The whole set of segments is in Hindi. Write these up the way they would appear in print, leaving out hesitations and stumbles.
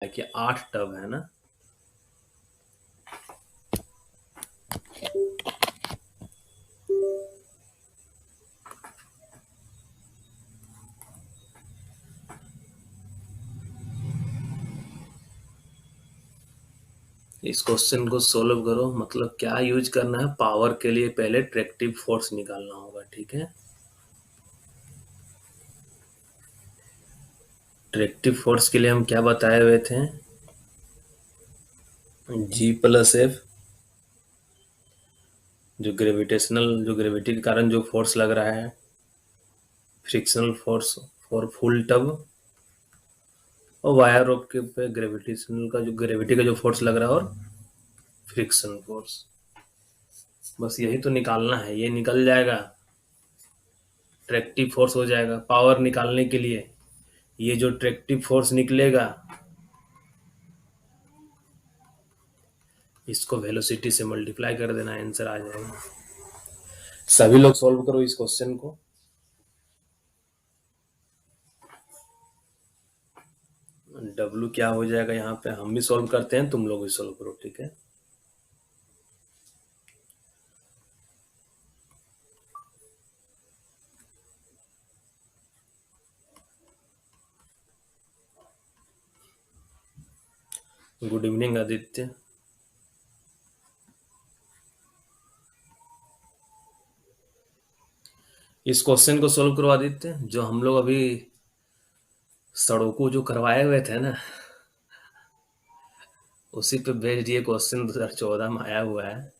है कि 8 टब है ना। इस क्वेश्चन को सोल्व करो, मतलब क्या यूज करना है, पावर के लिए पहले ट्रैक्टिव फोर्स निकालना होगा, ठीक है। ट्रैक्टिव फोर्स के लिए हम क्या बताए हुए थे, G प्लस एफ, जो ग्रेविटी के कारण जो फोर्स लग रहा है, frictional force for full tub, और वायर रोप के पे ग्रेविटी का जो फोर्स लग रहा है, और फ्रिक्शन फोर्स। बस यही तो निकालना है, ये निकल जाएगा, ट्रैक्टिव फोर्स हो जाएगा। पावर निकालने के लिए ये जो ट्रैक्टिव फोर्स निकलेगा, इसको वेलोसिटी से मल्टीप्लाई कर देना, आंसर आ जाएगा। सभी लोग सॉल्व करो इस क्वेश्चन को। W क्या हो जाएगा, यहाँ पे हम भी सॉल्व करते हैं, तुम लोग भी सॉल्व करो, ठीक है। Good evening Aditya. इस क्वेश्चन को सॉल्व करो आदित्य, जो हम लोग अभी सड़कों जो करवाए हुए थे ना, उसी पे बेस्ड ये क्वेश्चन 2014 में आया हुआ है।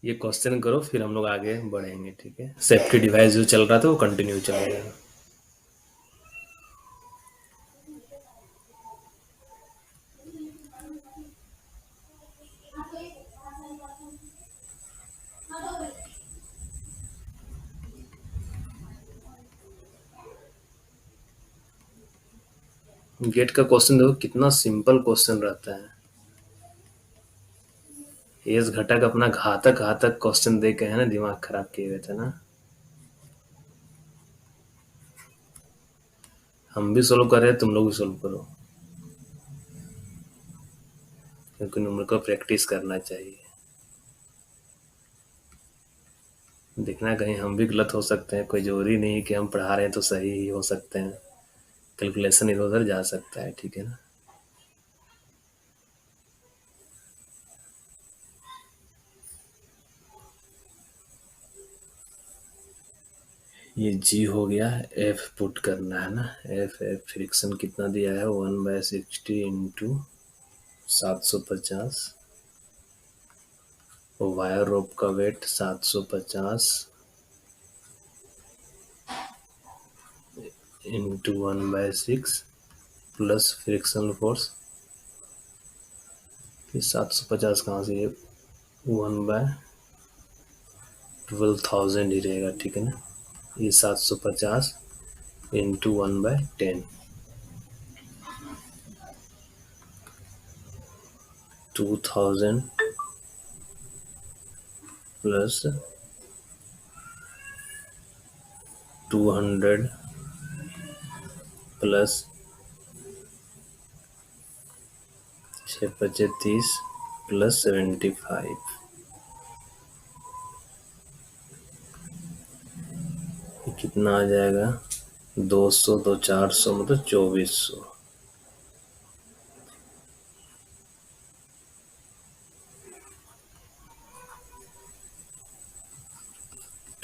ये क्वेश्चन करो, फिर हम लोग आगे बढ़ेंगे, ठीक है। सेफ्टी डिवाइस जो चल रहा था वो कंटिन्यू चलेगा। गेट का क्वेश्चन देखो कितना सिंपल क्वेश्चन रहता है। एस घटक अपना घातक घातक क्वेश्चन दे के है ना दिमाग खराब किए हुए थे ना। हम भी सोल्व कर रहे हैं, तुम लोग भी सोल्व करो, क्योंकि नंबर को प्रैक्टिस करना चाहिए। देखना कहीं हम भी गलत हो सकते हैं, कोई जरूरी नहीं कि हम पढ़ा रहे हैं तो सही ही हो सकते हैं, कैलकुलेशन इधर उधर जा सकता है, ठीक है ना। ये G हो गया, F पुट करना है ना। F फ्रिक्शन कितना दिया है, 1/60 इंटू 750, वायर रोप का weight 750 into 1/6 plus frictional force. 750 कहाँ से, ये 1/12,000 ही रहेगा, ठीक है ना। ये 750 इंटू 1/10, 2000 प्लस 200 प्लस 6×5 प्लस 75, कितना आ जाएगा, 200 दो 400 मतलब 2400।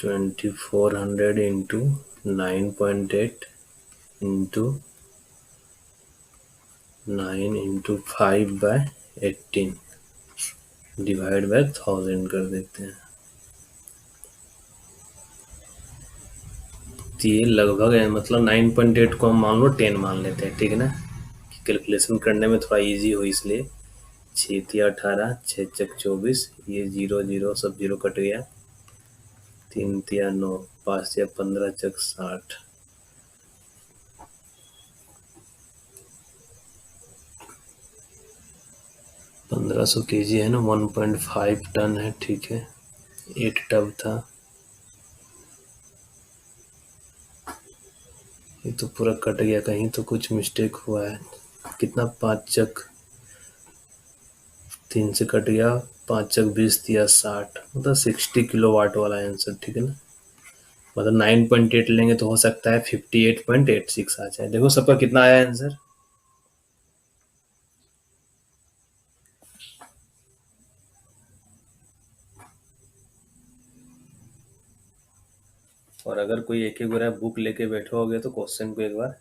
2400 into 9.8 into 9 into 5/18 divide by 1000 कर देते हैं। तो ये लगभग है, मतलब 9.8 को हम मान लो 10 मान लेते हैं, ठीक है ना, कैलकुलेशन करने में थोड़ा इजी हो इसलिए। 6×18, 6×24, ये 0 0 सब 0 कट गया, 3×9, 5×15, 60, 1500 kg है ना, 1.5 टन है, ठीक है। 8 टब था, ये तो पूरा कट गया, कहीं तो कुछ मिस्टेक हुआ है। कितना, 5 चक 3 से कट गया, 5 चक 20 दिया 60, मतलब 60 किलो वाट वाला आंसर, ठीक है ना। मतलब 9.8 लेंगे तो हो सकता है 58.86 आ जाए। देखो सबका कितना आया आंसर। और अगर कोई एक एक बार बुक लेके बैठे होगे तो क्वेश्चन को एक बार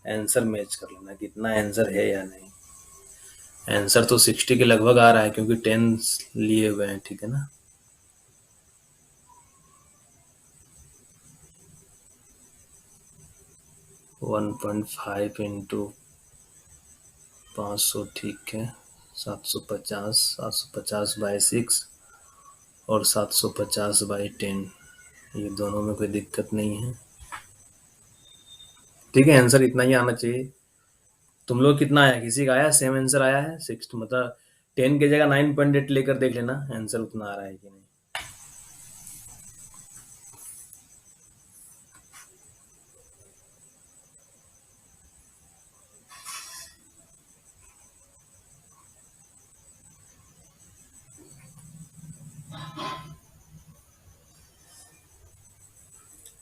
आंसर मैच कर लेना, कितना आंसर है या नहीं। आंसर तो 60 के लगभग आ रहा है, क्योंकि 10 लिए हुए हैं, ठीक है ना। 1.5 इंटू 500, ठीक है। 750, 750/6 और 750/10, ये दोनों में कोई दिक्कत नहीं है। ठीक है, आंसर इतना ही आना चाहिए। तुम लोग कितना आया, किसी का आया सेम आंसर आया है? 6, मतलब 10 की जगह 9.8 लेकर देख लेना आंसर उतना आ रहा है कि नहीं।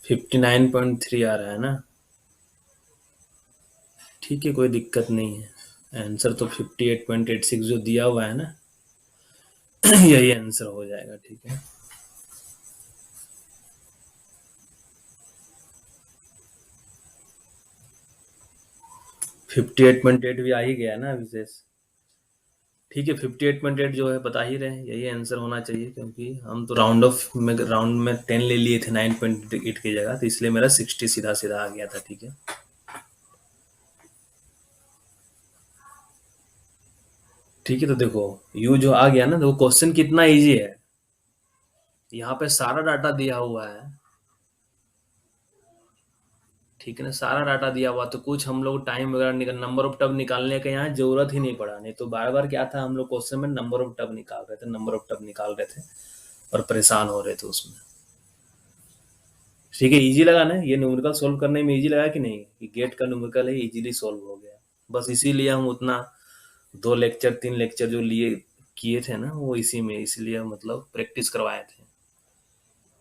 59.3 आ रहा है ना। ठीक है, कोई दिक्कत नहीं है। आंसर तो 58.86 जो दिया हुआ है ना, यही आंसर हो जाएगा, ठीक है। 58.8 भी आ ही गया ना विशेष। ठीक है, 58.8 जो है बता ही रहे हैं, यही आंसर होना चाहिए, क्योंकि हम तो राउंड में 10 ले लिए थे 9.8 की जगह, तो इसलिए मेरा 60 सीधा सीधा आ गया था, ठीक है। ठीक है, तो देखो यू जो आ गया ना, तो क्वेश्चन कितना इजी है। यहाँ पे सारा डाटा दिया हुआ है, ठीक है ना, सारा डाटा दिया हुआ, तो कुछ हम लोग टाइम वगैरह नंबर ऑफ टर्म निकालने का यहाँ जरूरत ही नहीं पड़ा। नहीं तो बार बार क्या था, हम लोग क्वेश्चन में नंबर ऑफ टर्म निकाल रहे थे, नंबर ऑफ टर्म निकाल रहे थे और परेशान हो रहे थे उसमें। ठीक है, इजी लगा ना ये न्यूमेरिकल सोल्व करने में, इजी लगा कि नहीं, कि गेट का न्यूमेरिकल है, इजीली सोल्व हो गया। बस इसीलिए हम उतना 2 लेक्चर 3 लेक्चर जो लिए किए थे ना, वो इसी में, इसलिए मतलब प्रैक्टिस करवाए थे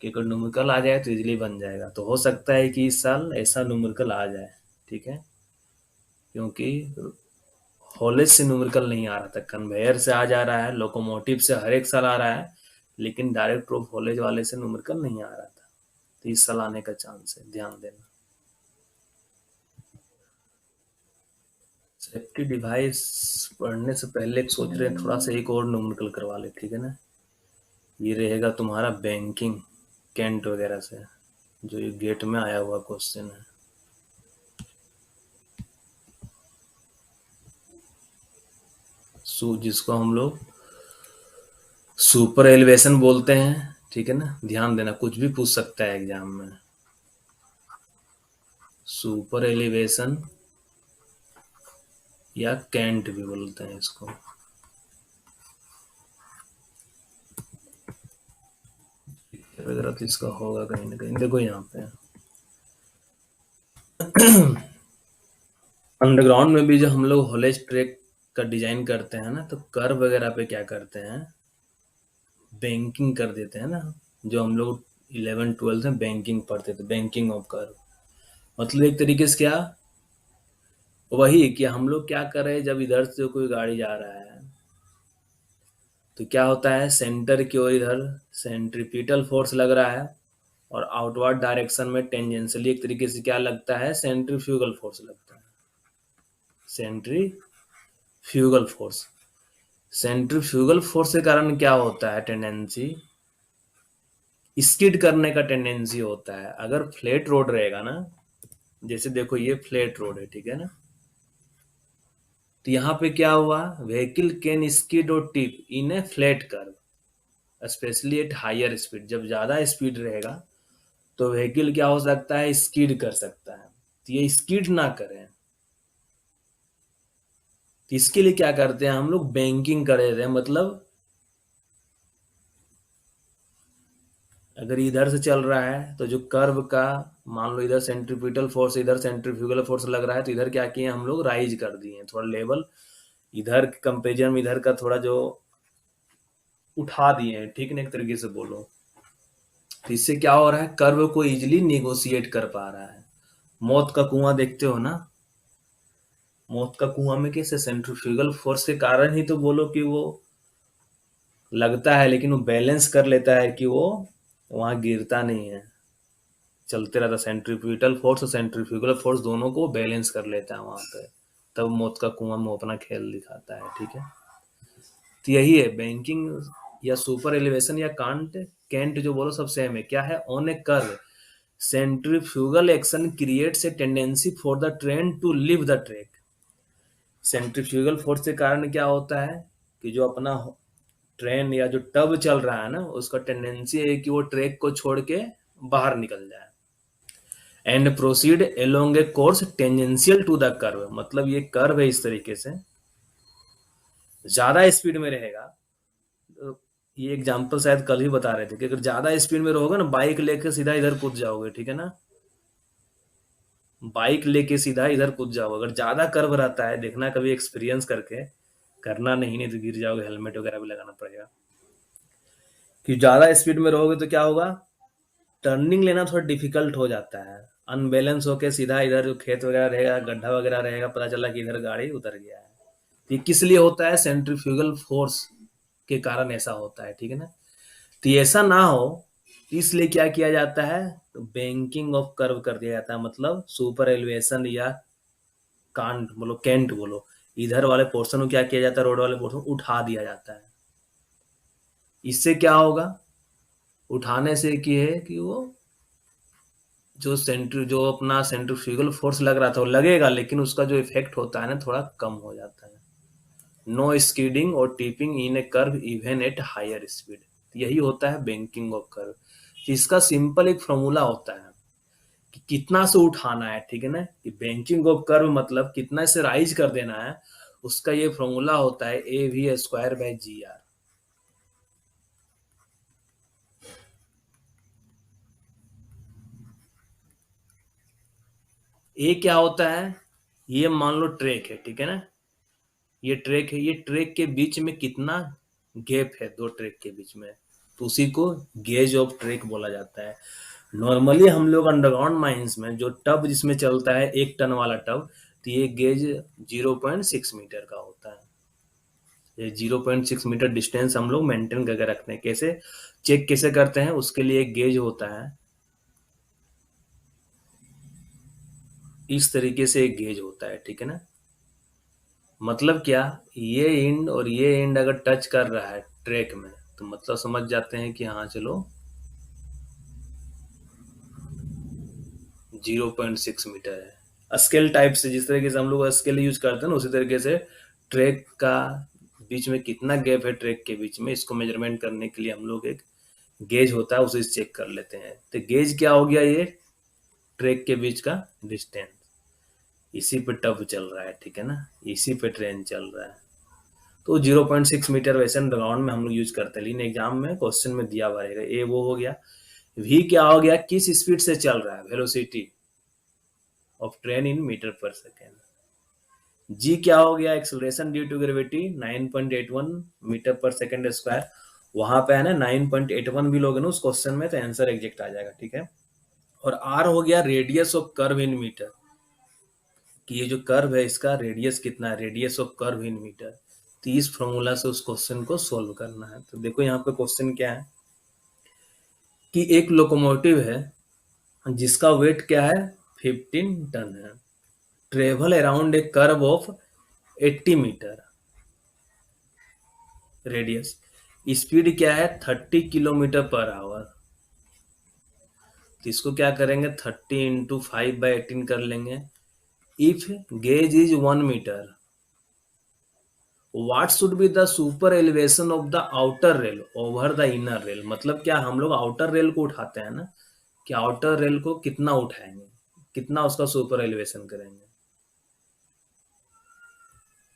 कि अगर न्यूमेरिकल आ जाए तो इजीली बन जाएगा। तो हो सकता है कि इस साल ऐसा न्यूमेरिकल आ जाए, ठीक है, क्योंकि हॉलेज से न्यूमेरिकल नहीं आ रहा था, कन्वेयर से आ जा रहा है, लोकोमोटिव से हर एक साल आ रहा है, लेकिन डायरेक्ट प्रूफ हॉलेज वाले से न्यूमेरिकल नहीं आ रहा था। तो इस साल आने का चांस है, ध्यान देना। सेफ्टी डिवाइस पढ़ने से पहले एक सोच रहे हैं थोड़ा सा एक और न्यूमेरिकल करवा ले, ठीक है ना। ये रहेगा तुम्हारा बैंकिंग कैंट वगैरह से, जो ये गेट में आया हुआ क्वेश्चन है। जिसको हम लोग सुपर एलिवेशन बोलते हैं, ठीक है ना, ध्यान देना, कुछ भी पूछ सकता है एग्जाम में। सुपर एलिवेशन या कैंट भी बोलते हैं इसको। वगैरह तो इसका होगा कहीं ना कहीं, देखो यहाँ पे अंडरग्राउंड में भी जो हम लोग हॉलेज ट्रैक का डिजाइन करते हैं ना, तो कर्व वगैरह पे क्या करते हैं, बैंकिंग कर देते हैं ना। जो हम लोग 11th 12th में बैंकिंग पढ़ते थे, बैंकिंग ऑफ कर्व, मतलब एक तरीके से क्या, वही कि हम लोग क्या कर रहे हैं, जब इधर से कोई गाड़ी जा रहा है तो क्या होता है, सेंटर की ओर इधर सेंट्रीपिटल फोर्स लग रहा है, और आउटवर्ड डायरेक्शन में टेंजेंशियली एक तरीके से क्या लगता है, सेंट्रीफ्यूगल फोर्स लगता है। सेंट्रीफ्यूगल फोर्स, सेंट्रीफ्यूगल फोर्स के कारण क्या होता है, टेंडेंसी स्किड करने का टेंडेंसी होता है। अगर फ्लैट रोड रहेगा ना, जैसे देखो ये फ्लैट रोड है, ठीक है ना, तो यहाँ पे क्या हुआ, व्हीकल कैन स्किड और tip in a flat curve, specially at higher speed. जब ज्यादा स्पीड रहेगा तो व्हीकल क्या हो सकता है, स्किड कर सकता है। तो ये स्किड ना करें, तो इसके लिए क्या करते हैं हम लोग, बैंकिंग कर देते हैं। मतलब अगर इधर से चल रहा है तो जो कर्व का, मान लो इधर सेंट्रीपिटल फोर्स, इधर सेंट्रीफ्यूगल फोर्स लग रहा है, तो इधर क्या किए हम लोग, राइज कर दिए थोड़ा लेवल, इधर कंपेरिजन में इधर का थोड़ा जो उठा दिए हैं, ठीक है, एक तरीके से बोलो। तो इससे क्या हो रहा है, कर्व को इजिली निगोशिएट कर पा रहा है। मौत का कुआं देखते हो ना, मौत का कुआं में कैसे सेंट्रीफ्यूगल फोर्स के कारण ही तो बोलो कि वो लगता है, लेकिन वो बैलेंस कर लेता है कि वो वहां गिरता नहीं है, चलते रहता। सेंट्रीपिटल फोर्स और सेंट्रीफ्यूगल फोर्स दोनों को बैलेंस कर लेता है वहां पे, तब मौत का कुआं में अपना खेल दिखाता है, ठीक है। तो यही है बैंकिंग या सुपर एलिवेशन या कांट कैंट जो बोलो सब सेम है। क्या है, on a curve centrifugal action creates a tendency for the train to leave the track. Centrifugal force के कारण क्या होता है कि जो अपना ट्रेन या जो टब चल रहा है ना, उसका टेंडेंसी है कि वो ट्रैक को छोड़ के बाहर निकल जाए। And proceed along a course tangential to the curve, मतलब ये कर्व है इस तरीके से, ज्यादा स्पीड में रहेगा। तो ये एग्जांपल शायद कल ही बता रहे थे कि अगर ज्यादा स्पीड में रहोगे ना, बाइक लेके सीधा इधर कूद जाओगे, ठीक है ना, बाइक लेके सीधा इधर कूद जाओगे। अगर ज्यादा कर्व रहता है, देखना कभी एक्सपीरियंस करके, करना नहीं तो गिर जाओगे, हेलमेट वगैरह भी लगाना पड़ेगा। कि ज्यादा स्पीड में रहोगे तो क्या होगा, टर्निंग लेना थोड़ा डिफिकल्ट हो जाता है, अनबैलेंस होके सीधा इधर जो खेत वगैरह रहेगा, गड्ढा वगैरह रहेगा, पता चला कि इधर गाड़ी उतर गया है। ये किस लिए होता है, सेंट्रीफ्यूगल फोर्स के कारण ऐसा होता है, ठीक है ना। तो ऐसा ना हो, इसलिए क्या किया जाता है, तो बैंकिंग ऑफ कर्व कर दिया जाता है, मतलब सुपर एलिवेशन या कांट बोलो कैंट बोलो, इधर वाले पोर्शन को क्या किया जाता है, रोड वाले पोर्शन उठा दिया जाता है। इससे क्या होगा, उठाने से की है कि वो जो अपना सेंट्रीफ्यूगल फोर्स लग रहा था वो लगेगा, लेकिन उसका जो इफेक्ट होता है ना थोड़ा कम हो जाता है। नो स्कीडिंग और tipping in a curve even at higher speed, यही होता है बैंकिंग ऑफ कर्व। इसका सिंपल एक फॉर्मूला होता है कि कितना से उठाना है, ठीक है ना, कि बैंकिंग ऑफ कर्व मतलब कितना से राइज कर देना है, उसका ये फॉर्मूला होता है A V square by G R. A क्या होता है, ये मान लो ट्रैक है, ठीक है ना, ये ट्रैक है, ये ट्रैक के बीच में कितना गैप है, दो ट्रैक के बीच में, तो उसी को गेज ऑफ ट्रैक बोला जाता है। नॉर्मली हम लोग अंडरग्राउंड माइंस में जो टब जिसमें चलता है 1 टन वाला टब, तो ये गेज 0.6 मीटर का होता है। ये 0.6 मीटर डिस्टेंस हम लोग मेंटेन करके रखते हैं। कैसे चेक कैसे करते हैं, उसके लिए एक गेज होता है, इस तरीके से एक गेज होता है, ठीक है ना। मतलब क्या, ये एंड और ये एंड अगर टच कर रहा है ट्रैक में, तो मतलब समझ जाते हैं कि हाँ चलो 0.6 मीटर है। स्केल टाइप से, जिस तरीके से हम लोग स्केल यूज करते हैं ना, उसी तरीके से ट्रैक का बीच में कितना गैप है ट्रैक के बीच में, इसको मेजरमेंट करने के लिए हम लोग एक गेज होता है उसे चेक कर लेते हैं। तो गेज क्या हो गया, ये ट्रैक के बीच का डिस्टेंस, इसी पे टब चल रहा है, ठीक है ना, इसी पे ट्रेन चल रहा है। तो 0.6 मीटर वैसे राउंड में हम लोग यूज करते हैं, लेकिन एग्जाम में क्वेश्चन में दिया हुआ रहेगा। ए वो हो गया, वी क्या हो गया, किस स्पीड से चल रहा है, velocity of train in metre per second. G क्या हो गया, acceleration due to gravity 9.81 metre per second square. वहां पे है ना 9.81 भी लोगे ना उस क्वेश्चन में, तो आंसर एग्जैक्ट आ जाएगा, ठीक है। और आर हो गया radius of curve in metre, कि ये जो कर्व है इसका रेडियस कितना है, radius of curve in metre. तो इस फॉर्मूला से उस क्वेश्चन को सोल्व करना है। तो देखो यहाँ पे क्वेश्चन क्या है कि एक लोकोमोटिव है जिसका वेट क्या है, 15 टन है, travel around a curve of 80 metre, radius, speed क्या है 30 किलोमीटर पर आवर। तो इसको क्या करेंगे, 30 × 5/18 कर लेंगे। If gauge is 1 metre, what should be the super elevation of the outer rail over the inner rail. मतलब क्या, हम लोग आउटर रेल को उठाते हैं ना, कि आउटर रेल को कितना उठाएंगे, कितना उसका सुपर एलिवेशन करेंगे।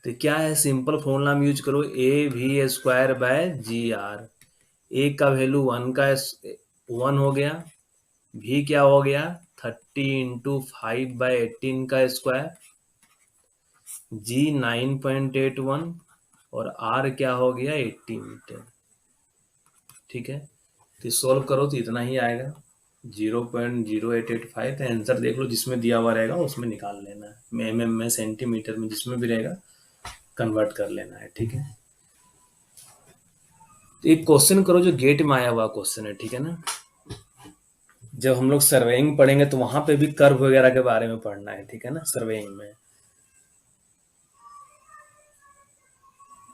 तो क्या है, सिंपल फॉर्मूला हम यूज करो, A V square by G R. A का वैल्यू 1 का 1 हो गया, भी क्या हो गया 30 × 5/18 का स्क्वायर, जी 9.81 और आर क्या हो गया 80 मीटर। ठीक है, तो सॉल्व करो तो इतना ही आएगा 0.0885। तो आंसर देख लो, जिसमें दिया हुआ रहेगा उसमें निकाल लेना है, mm में, सेंटीमीटर में, जिसमें भी रहेगा कन्वर्ट कर लेना है। ठीक है, तो एक क्वेश्चन करो जो गेट में आया हुआ क्वेश्चन है। ठीक है ना, जब हम लोग सर्वेइंग पढ़ेंगे तो वहां पे भी कर्व वगैरह के बारे में पढ़ना है। ठीक है ना, सर्वेइंग में।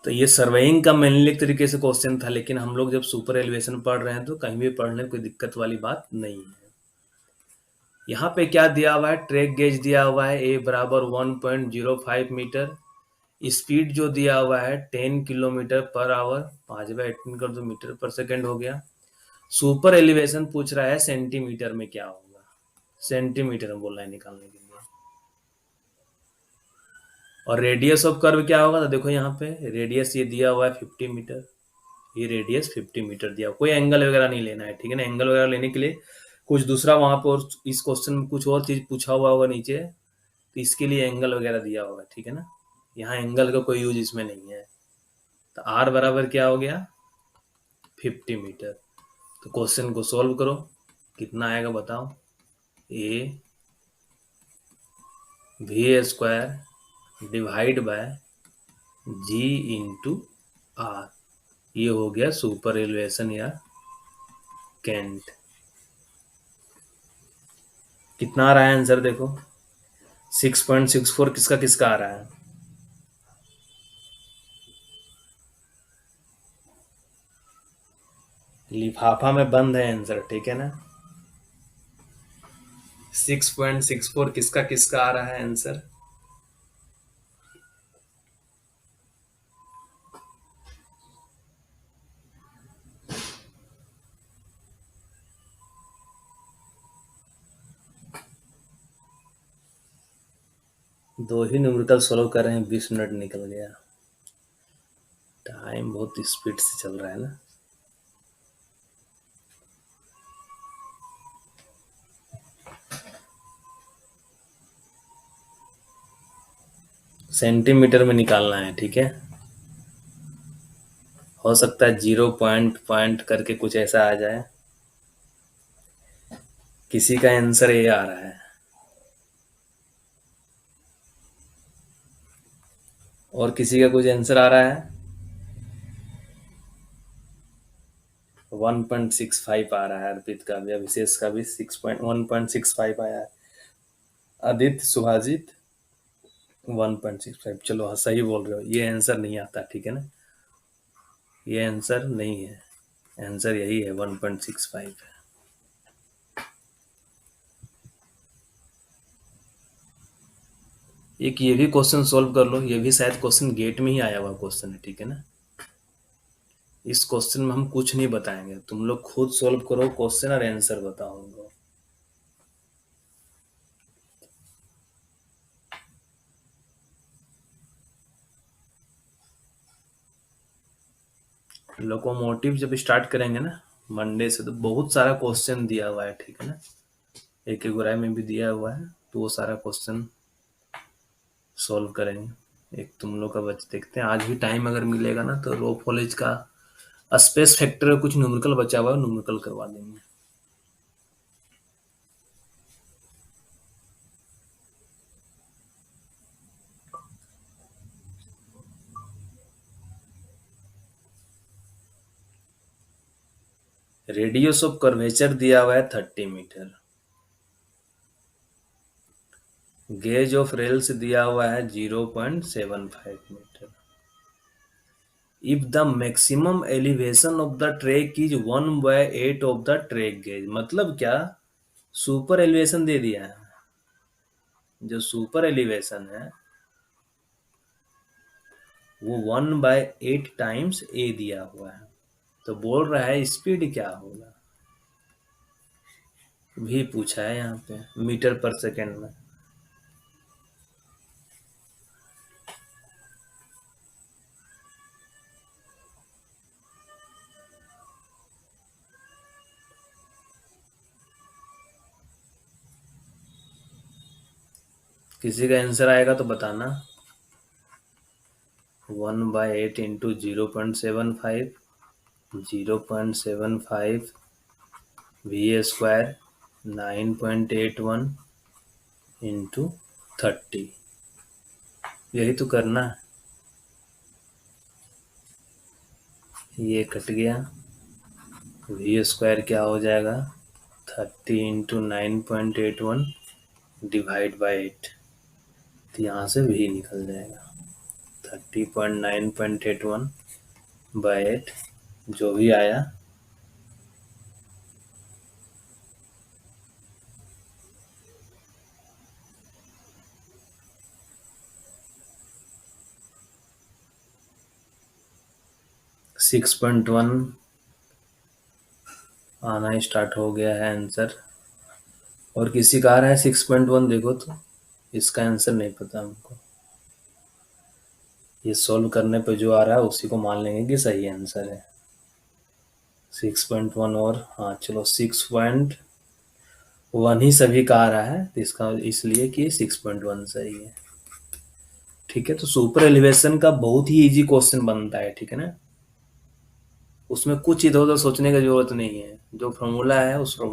तो ये सर्वेइंग का मेनली एक तरीके से क्वेश्चन था, लेकिन हम लोग जब सुपर एलिवेशन पढ़ रहे हैं तो कहीं भी पढ़ने में कोई दिक्कत वाली बात नहीं है। यहाँ पे क्या दिया हुआ है, ट्रैक गेज दिया हुआ है, ए बराबर 1.05 मीटर, स्पीड जो दिया हुआ है 10 किलोमीटर/आवर, 5/18 कर दो मीटर/सेकंड हो गया। सुपर एलिवेशन पूछ रहा है सेंटीमीटर में क्या होगा, सेंटीमीटर में बोल रहा है निकालने के लिए। और रेडियस ऑफ कर्व क्या होगा, तो देखो यहाँ पे रेडियस ये दिया हुआ है 50 मीटर, ये रेडियस 50 मीटर दिया, कोई एंगल वगैरह नहीं लेना है। ठीक है ना, एंगल वगैरह लेने के लिए कुछ दूसरा वहां पर, इस क्वेश्चन में कुछ और चीज पूछा हुआ होगा नीचे, तो इसके लिए एंगल वगैरह दिया होगा। ठीक है ना, यहाँ एंगल का कोई यूज इसमें नहीं है। तो आर बराबर क्या हो गया 50 मीटर। तो क्वेश्चन को सॉल्व करो, कितना आएगा बताओ, E V square divide by G into R, ये हो गया सुपर एलिवेशन या कैंट। कितना आ रहा है आंसर देखो, 6.64 किसका किसका आ रहा है, लिफाफा में बंद है आंसर। ठीक है ना, 6.64 किसका किसका आ रहा है आंसर। दो ही न्यूमेरिकल सोल्व कर रहे हैं, 20 मिनट निकल गया, टाइम बहुत स्पीड से चल रहा है ना। सेंटीमीटर में निकालना है। ठीक है, हो सकता है 0 पॉइंट पॉइंट करके कुछ ऐसा आ जाए। किसी का आंसर ये आ रहा है, और किसी का कुछ आंसर आ रहा है 1.65 आ रहा है, अर्पित का भी, अभिषेक का भी 1.65 आया है, आदित्य सुभाजित 1.65। चलो हाँ, सही बोल रहे हो, ये आंसर नहीं आता। ठीक है ना, ये आंसर नहीं है, आंसर यही है 1.65 है। एक ये भी क्वेश्चन सोल्व कर लो, ये भी शायद क्वेश्चन गेट में ही आया हुआ क्वेश्चन है। ठीक है ना, इस क्वेश्चन में हम कुछ नहीं बताएंगे, तुम लोग खुद सोल्व करो क्वेश्चन और आंसर बताओ हमको। लोकोमोटिव जब स्टार्ट करेंगे ना मंडे से, तो बहुत सारा क्वेश्चन दिया हुआ है। ठीक है ना, एक एक राय में भी दिया हुआ है, तो वो सारा क्वेश्चन सॉल्व करेंगे। एक तुम लोग का बच देखते हैं, आज भी टाइम अगर मिलेगा ना तो रो कॉलेज का स्पेस फैक्टर कुछ न्यूमेरिकल बचा हुआ है, न्यूमेरिकल करवा देंगे। रेडियस ऑफ कर्वेचर दिया हुआ है 30 मीटर, गेज ऑफ रेल्स दिया हुआ है 0.75 metre. If the maximum elevation of the track is 1/8 of the track gauge, मतलब क्या, सुपर एलिवेशन दे दिया है, जो सुपर एलिवेशन है वो 1/8 टाइम्स ए दिया हुआ है, तो बोल रहा है स्पीड क्या होगा, भी पूछा है यहाँ पे मीटर/सेकंड में। किसी का आंसर आएगा तो बताना। 1/8 इंटू 0.75, 0.75 v² 9.81 इंटू 30, यही तो करना है। ये कट गया, v² क्या हो जाएगा 30 इंटू 9.81 डिवाइड बाई 8, तो यहाँ से v निकल जाएगा 30.9.81 बाई 8, जो भी आया 6.1 आना स्टार्ट हो गया है आंसर। और किसी का आ रहा है 6.1, देखो तो इसका आंसर नहीं पता हमको। ये सॉल्व करने पे जो आ रहा है उसी को मान लेंगे कि सही आंसर है 6.1। और हाँ चलो 6.1 ही सभी का आ रहा है, तो इसका इसलिए कि 6.1 सही है। ठीक है, तो सुपर एलिवेशन का बहुत ही इजी क्वेश्चन बनता है, ठीक है ना। उसमें कुछ इधर उधर सोचने की जरूरत नहीं है, जो फॉर्मूला है उस